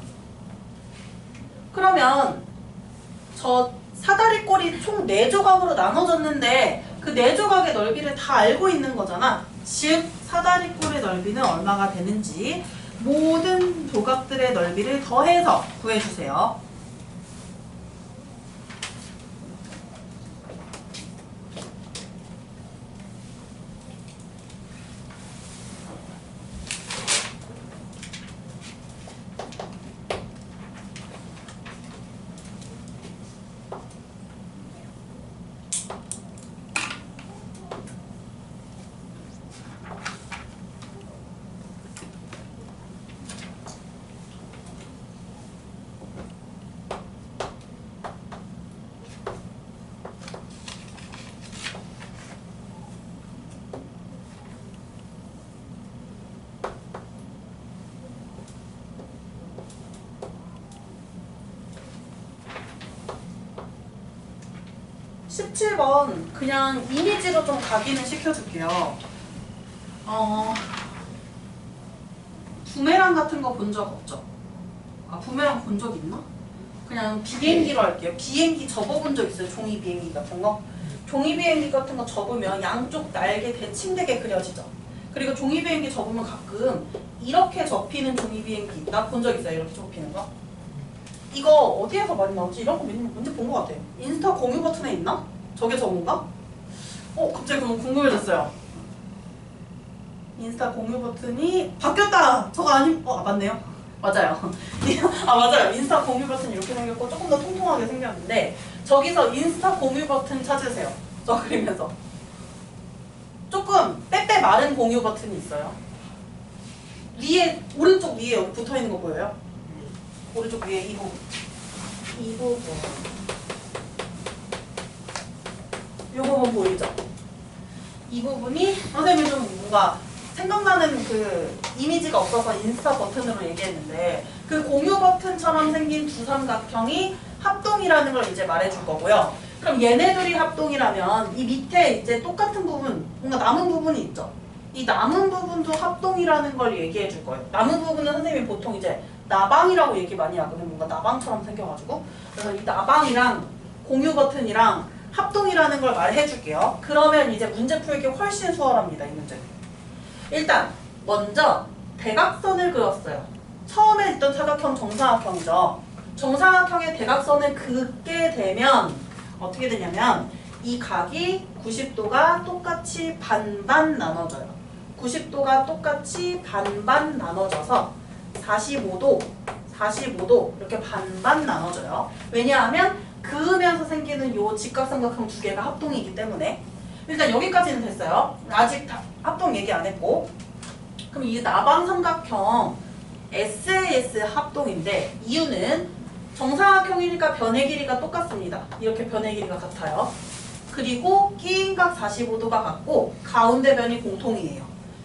그러면 저 사다리꼴이 총 4조각으로 나눠졌는데 그 4조각의 넓이를 다 알고 있는 거잖아. 즉 사다리꼴의 넓이는 얼마가 되는지 모든 조각들의 넓이를 더해서 구해주세요. 17번 그냥 이미지로 좀 각인을 시켜줄게요. 부메랑 같은 거 본 적 없죠? 아, 부메랑 본 적 있나? 그냥 비행기로 할게요. 비행기 접어본 적 있어요? 종이 비행기 같은 거? 종이 비행기 같은 거 접으면 양쪽 날개 대칭되게 그려지죠? 그리고 종이 비행기 접으면 가끔 이렇게 접히는 종이 비행기 있다? 본 적 있어요? 이렇게 접히는 거? 이거 어디에서 많이 나오지? 이런 거 뭔지 본 것 같아. 인스타 공유 버튼에 있나? 저게 저건가? 갑자기 그럼 궁금해졌어요. 인스타 공유 버튼이 바뀌었다! 저거 맞네요. 맞아요. 맞아요. 인스타 공유 버튼 이렇게 생겼고 조금 더 통통하게 생겼는데 저기서 인스타 공유 버튼 찾으세요. 저 그리면서. 조금 빼빼 마른 공유 버튼이 있어요. 위에, 오른쪽 위에 여기 붙어있는 거 보여요? 오른쪽 위에 이 부분. 이 부분. 이 부분 보이죠? 이 부분이 선생님이 좀 뭔가 생각나는 그 이미지가 없어서 인스타 버튼으로 얘기했는데 그 공유 버튼처럼 생긴 두 삼각형이 합동이라는 걸 이제 말해줄 거고요. 그럼 얘네들이 합동이라면 이 밑에 이제 똑같은 부분, 뭔가 남은 부분이 있죠. 이 남은 부분도 합동이라는 걸 얘기해 줄 거예요. 남은 부분은 선생님이 보통 이제 나방이라고 얘기 많이 하거든요. 뭔가 나방처럼 생겨가지고. 그래서 이 나방이랑 공유 버튼이랑 합동이라는 걸 말해 줄게요. 그러면 이제 문제 풀기 훨씬 수월합니다. 이 문제는. 일단 먼저 대각선을 그렸어요. 처음에 있던 사각형 정사각형이죠. 정사각형의 대각선을 긋게 되면 어떻게 되냐면 이 각이 90도가 똑같이 반반 나눠져요. 90도가 똑같이 반반 나눠져서 45도 이렇게 반반 나눠져요. 왜냐하면 그으면서 생기는 요 직각삼각형 두 개가 합동이기 때문에. 일단 여기까지는 됐어요. 아직 합동 얘기 안 했고. 그럼 이 나방삼각형 SAS 합동인데 이유는 정사각형이니까 변의 길이가 똑같습니다. 이렇게 변의 길이가 같아요. 그리고 끼인각 45도가 같고 가운데 변이 공통이에요.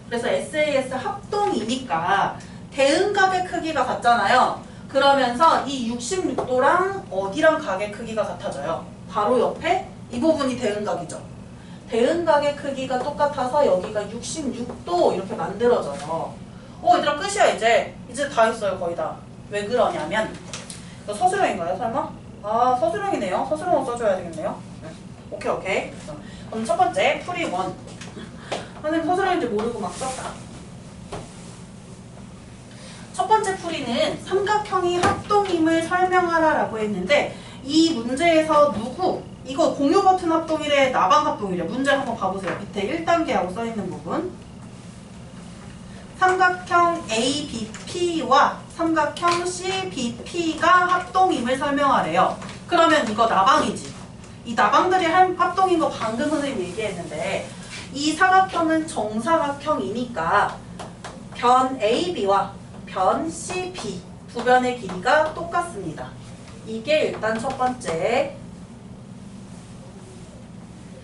그래서 SAS 합동이니까 대응각의 크기가 같잖아요. 그러면서 이 66도랑 어디랑 각의 크기가 같아져요? 바로 옆에 이 부분이 대응각이죠. 대응각의 크기가 똑같아서 여기가 66도 이렇게 만들어져요. 얘들아 끝이야 이제. 이제 다 했어요 거의 다. 왜 그러냐면 서술형인가요 설마? 아 서술형이네요. 서술형을 써줘야 되겠네요. 오케이. 그럼 첫 번째 풀이 1. 선생님 서술형인지 모르고 막 썼다. 첫 번째 풀이는 삼각형이 합동임을 설명하라 라고 했는데 이 문제에서 이거 공유 버튼 합동이래 나방 합동이래. 문제 한번 봐보세요. 밑에 1단계하고 써있는 부분. 삼각형 ABP와 삼각형 CBP가 합동임을 설명하래요. 그러면 이거 나방이지. 이 나방들이 합동인 거 방금 선생님이 얘기했는데 이 사각형은 정사각형이니까 변 AB와 변 CB 두 변의 길이가 똑같습니다. 이게 일단 첫 번째.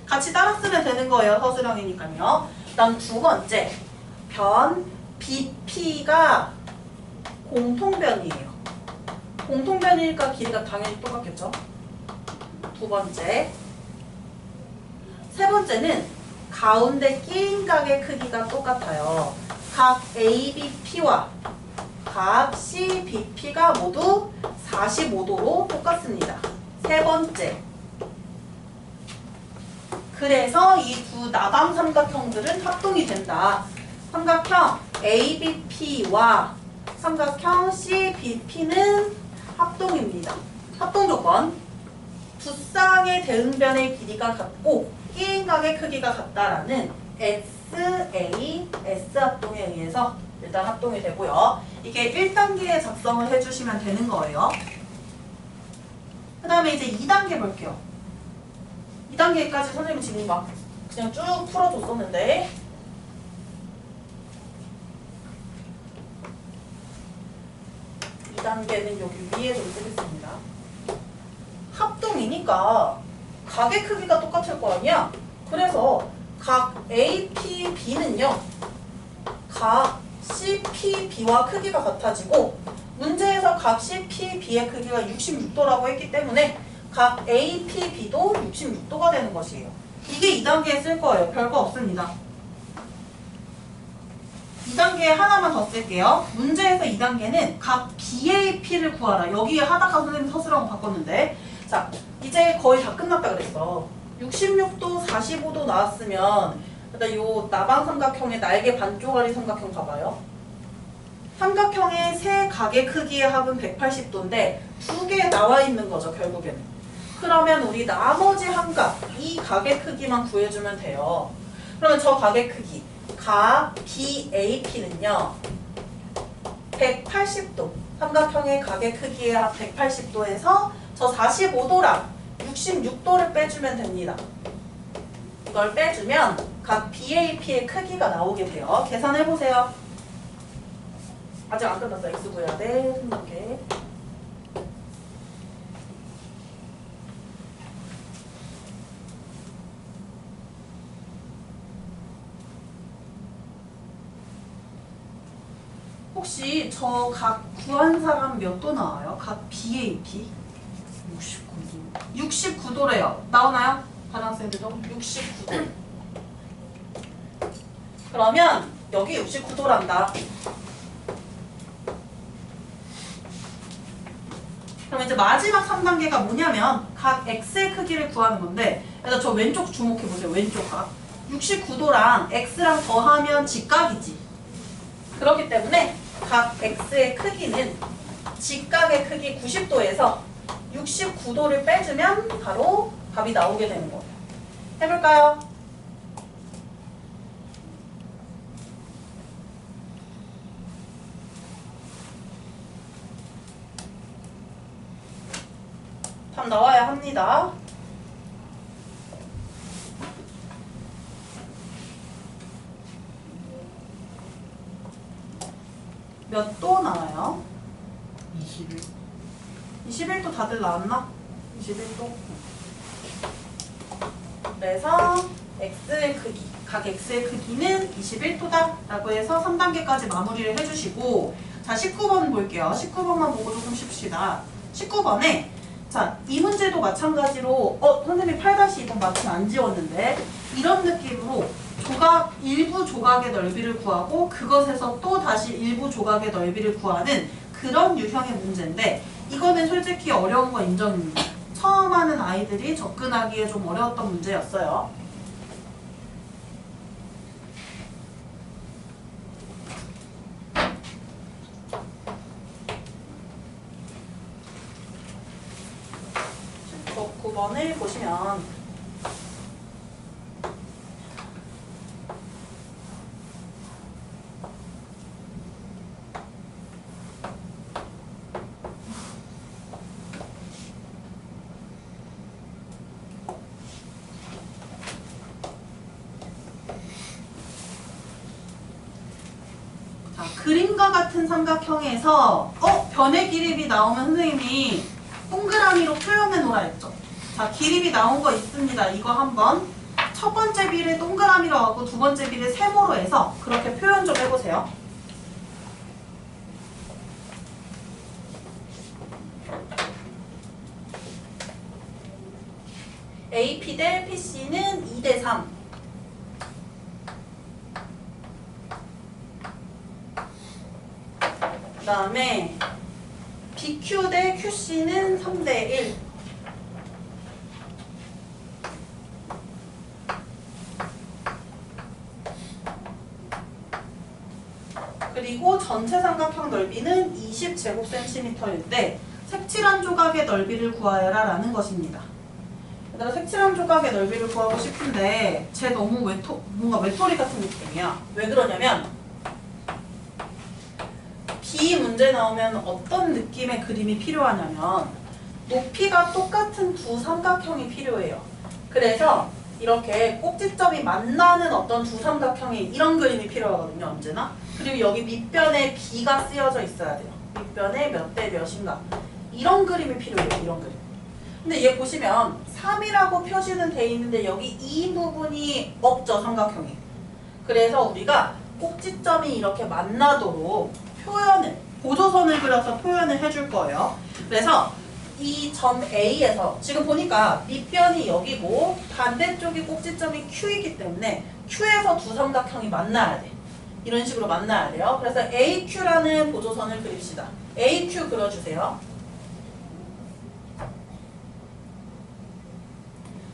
같이 따라 쓰면 되는 거예요. 서술형이니까요. 그다음 두 번째. 변 BP가 공통변이에요. 공통변이니까 길이가 당연히 똑같겠죠. 두 번째. 세 번째는 가운데 끼인 각의 크기가 똑같아요. 각 ABP와 각 CBP가 모두 45도로 똑같습니다. 세 번째. 그래서 이 두 나방 삼각형들은 합동이 된다. 삼각형 ABP와 삼각형 CBP는 합동입니다. 합동 조건. 두 쌍의 대응변의 길이가 같고 끼인각의 크기가 같다라는 SAS 합동에 의해서 일단 합동이 되고요. 이게 1단계에 작성을 해주시면 되는 거예요. 그 다음에 이제 2단계 볼게요. 2단계까지 선생님이 지금 막 그냥 쭉 풀어줬었는데 2단계는 여기 위에 좀 쓰겠습니다. 합동이니까 각의 크기가 똑같을 거 아니야? 그래서 각 APB는요 각 CPB와 크기가 같아지고 문제에서 각 CPB의 크기가 66도라고 했기 때문에 각 A, P, B도 66도가 되는 것이에요. 이게 2단계에 쓸 거예요. 별거 없습니다. 2단계에 하나만 더 쓸게요. 문제에서 2단계는 각 BAP를 구하라. 여기에 하다가 선생님 서술하고 바꿨는데, 자, 이제 거의 다 끝났다 그랬어. 66도, 45도 나왔으면 일단 요 나방 삼각형의 날개 반쪽짜리 삼각형 봐봐요. 삼각형의 세 각의 크기의 합은 180도인데 두 개 나와 있는 거죠, 결국에는. 그러면 우리 나머지 한 각, 이 각의 크기만 구해주면 돼요. 그러면 저 각의 크기, 각 BAP는요 180도, 삼각형의 각의 크기의 합 180도에서 저 45도랑 66도를 빼주면 됩니다. 이걸 빼주면 각 BAP의 크기가 나오게 돼요. 계산해보세요. 아직 안 끝났어. X 구해야 돼. 3단계. 혹시 저 각 구한 사람 몇 도 나와요? 각 BAP? 69도. 69도래요. 나오나요? 다른 학생들도? 69도. 그러면 여기 69도란다. 그럼 이제 마지막 3단계가 뭐냐면 각 X의 크기를 구하는 건데, 일단 저 왼쪽 주목해보세요. 왼쪽 각 69도랑 X랑 더하면 직각이지. 그렇기 때문에 각 X의 크기는 직각의 크기 90도에서 69도를 빼주면 바로 답이 나오게 되는 거예요. 해볼까요? 답 나와야 합니다. 몇 도 나와요?
21.
21도 다들 나왔나? 21도. 그래서 X의 크기, 각 X의 크기는 21도다 라고 해서 3단계까지 마무리를 해주시고, 자 19번 볼게요. 19번만 보고 조금 쉽시다. 19번에 자, 이 문제도 마찬가지로 선생님 8-2번 마침 안 지웠는데 이런 느낌으로 조각, 일부 조각의 넓이를 구하고 그것에서 또 다시 일부 조각의 넓이를 구하는 그런 유형의 문제인데, 이거는 솔직히 어려운 거 인정입니다. 처음 하는 아이들이 접근하기에 좀 어려웠던 문제였어요. 저 9번을 보시면 그림과 같은 삼각형에서 변의 기립이 나오면 선생님이 동그라미로 표현해 놓으라 했죠. 자, 기립이 나온 거 있습니다. 이거 한번 첫 번째 비를 동그라미로 하고 두 번째 비를 세모로 해서 그렇게 표현 좀 해보세요. AP 대 PC는 2대3. 그 다음에 BQ 대 QC는 3대1. 그리고 전체 삼각형 넓이는 20제곱cm일 때 색칠한 조각의 넓이를 구하여라 라는 것입니다. 얘들아, 색칠한 조각의 넓이를 구하고 싶은데 쟤 너무 뭔가 외톨이 같은 느낌이야. 왜 그러냐면 B 문제 나오면 어떤 느낌의 그림이 필요하냐면 높이가 똑같은 두 삼각형이 필요해요. 그래서 이렇게 꼭지점이 만나는 어떤 두 삼각형이 이런 그림이 필요하거든요. 언제나. 그리고 여기 밑변에 B가 쓰여져 있어야 돼요. 밑변에 몇 대 몇인가. 이런 그림이 필요해요. 이런 그림. 근데 얘 보시면 3이라고 표시는 돼 있는데 여기 이 부분이 없죠. 삼각형이. 그래서 우리가 꼭지점이 이렇게 만나도록 표현을, 보조선을 그려서 표현을 해줄 거예요. 그래서 이 점 A에서 지금 보니까 밑변이 여기고 반대쪽이 꼭지점이 Q이기 때문에 Q에서 두 삼각형이 만나야 돼. 이런 식으로 만나야 돼요. 그래서 AQ라는 보조선을 그립시다. AQ 그려주세요.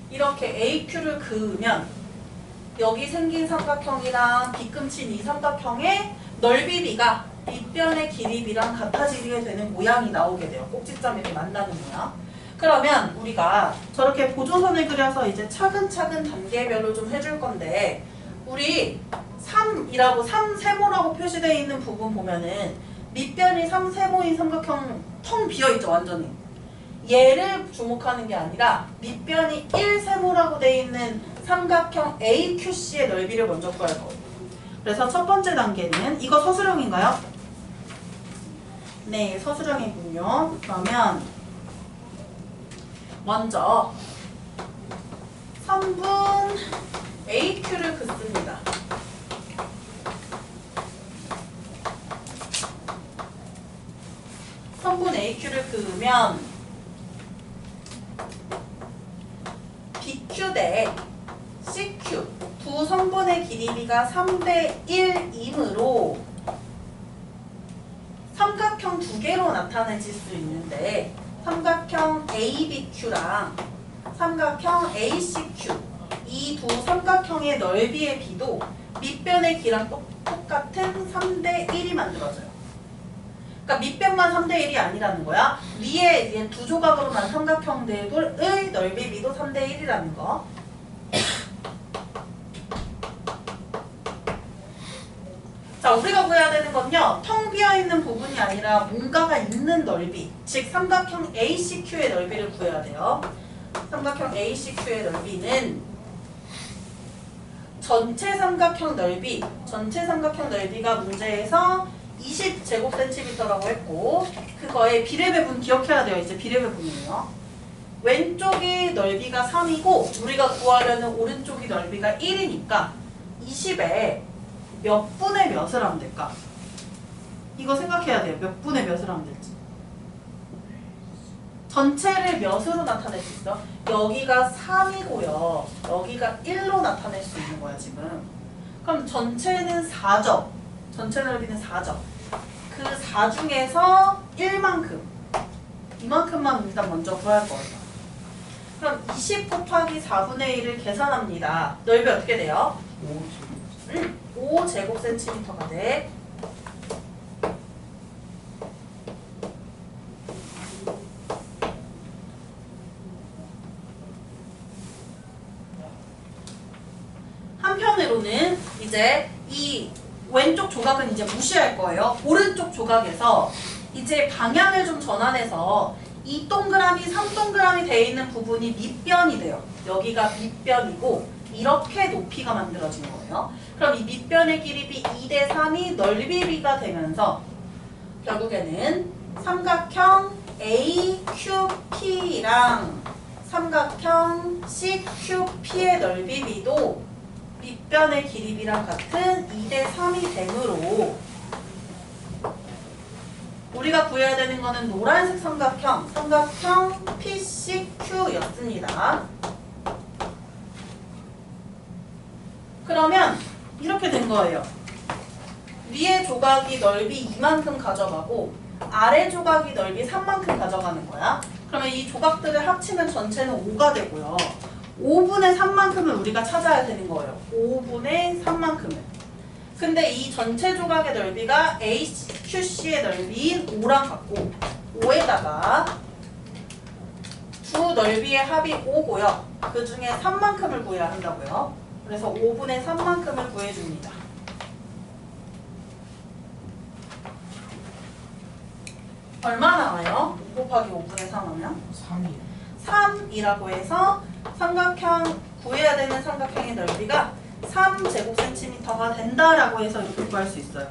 이렇게 AQ를 그으면 여기 생긴 삼각형이랑 빗금친 이 삼각형의 넓이 B가 밑변의 길이 B랑 같아지게 되는 모양이 나오게 돼요. 꼭지점이 이렇게 만나는 모양. 그러면 우리가 저렇게 보조선을 그려서 이제 차근차근 단계별로 좀 해줄 건데 우리 3이라고 3세모라고 표시되어 있는 부분 보면은 밑변이 3세모인 삼각형 텅 비어있죠. 완전히. 얘를 주목하는 게 아니라 밑변이 1세모라고 되어 있는 삼각형 AQC의 넓이를 먼저 구할 거예요. 그래서 첫 번째 단계는 이거 서술형인가요? 네, 서술형이군요. 그러면 먼저 3분 AQ를 긋습니다. 선분 AQ를 그으면 BQ 대 CQ 두 선분의 길이 B가 3대 1이므로 삼각형 두 개로 나타내질 수 있는데 삼각형 ABQ랑 삼각형 ACQ 이 두 삼각형의 넓이의 B도 밑변의 길이랑 똑같은 3대 1이 만들어져요. 그러니까 밑변만 3대 1이 아니라는 거야. 위에 이제 두 조각으로만 삼각형들의 넓이 B도 3대 1이라는 거. 자, 우리가 구해야 되는 건요. 텅 비어있는 부분이 아니라 뭔가가 있는 넓이, 즉 삼각형 ACQ의 넓이를 구해야 돼요. 삼각형 ACQ의 넓이는 전체 삼각형 넓이가 문제에서 20제곱센티미터라고 했고 그거의 비례배분 기억해야 돼요. 이제 비례배분이에요. 왼쪽이 넓이가 3이고 우리가 구하려는 오른쪽이 넓이가 1이니까 20에 몇 분의 몇을 하면 될까? 이거 생각해야 돼요. 몇 분의 몇을 하면 될지. 전체를 몇으로 나타낼 수 있어? 여기가 3이고요. 여기가 1로 나타낼 수 있는 거야 지금. 그럼 전체는 4점. 전체 넓이는 4점. 그 4 중에서 1만큼. 이만큼만 일단 먼저 구할 거예요. 그럼 20 곱하기 4분의 1을 계산합니다. 넓이 어떻게 돼요? 5제곱센티미터가 돼. 한편으로는 이제 이 왼쪽 조각은 이제 무시할 거예요. 오른쪽 조각에서 이제 방향을 좀 전환해서 2동그라미, 3동그라미 되어 있는 부분이 밑변이 돼요. 여기가 밑변이고 이렇게 높이가 만들어진 거예요. 그럼 이 밑변의 길이 B 2대 3이 넓이 B가 되면서 결국에는 삼각형 AQP랑 삼각형 CQP의 넓이 B도 밑변의 길이 B랑 같은 2대 3이 되므로 우리가 구해야 되는 거는 노란색 삼각형 PCQ였습니다. 그러면 이렇게 된 거예요. 위에 조각이 넓이 이만큼 가져가고 아래 조각이 넓이 3만큼 가져가는 거야. 그러면 이 조각들을 합치면 전체는 5가 되고요. 5분의 3만큼을 우리가 찾아야 되는 거예요. 5분의 3만큼을. 근데 이 전체 조각의 넓이가 AQC의 넓이인 5랑 같고 5에다가 두 넓이의 합이 5고요. 그 중에 3만큼을 구해야 한다고요. 그래서 5분의 3만큼을 구해줍니다. 얼마 나와요? 5 곱하기 5분의 3 하면? 3이라고 해서 삼각형 구해야 되는 삼각형의 넓이가 3제곱센티미터가 된다라고 해서 이렇게 구할 수 있어요.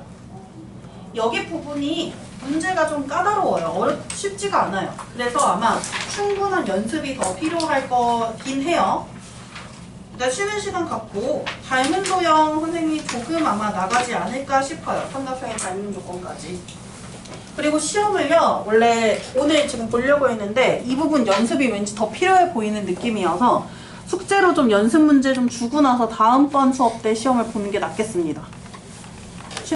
여기 부분이 문제가 좀 까다로워요. 쉽지가 않아요. 그래서 아마 충분한 연습이 더 필요할 거긴 해요. 일단 쉬는 시간 갖고 닮은 도형 선생님이 조금 아마 나가지 않을까 싶어요. 삼각형의 닮은 조건까지. 그리고 시험을요, 원래 오늘 지금 보려고 했는데 이 부분 연습이 왠지 더 필요해 보이는 느낌이어서 숙제로 좀 연습 문제 좀 주고 나서 다음번 수업 때 시험을 보는 게 낫겠습니다.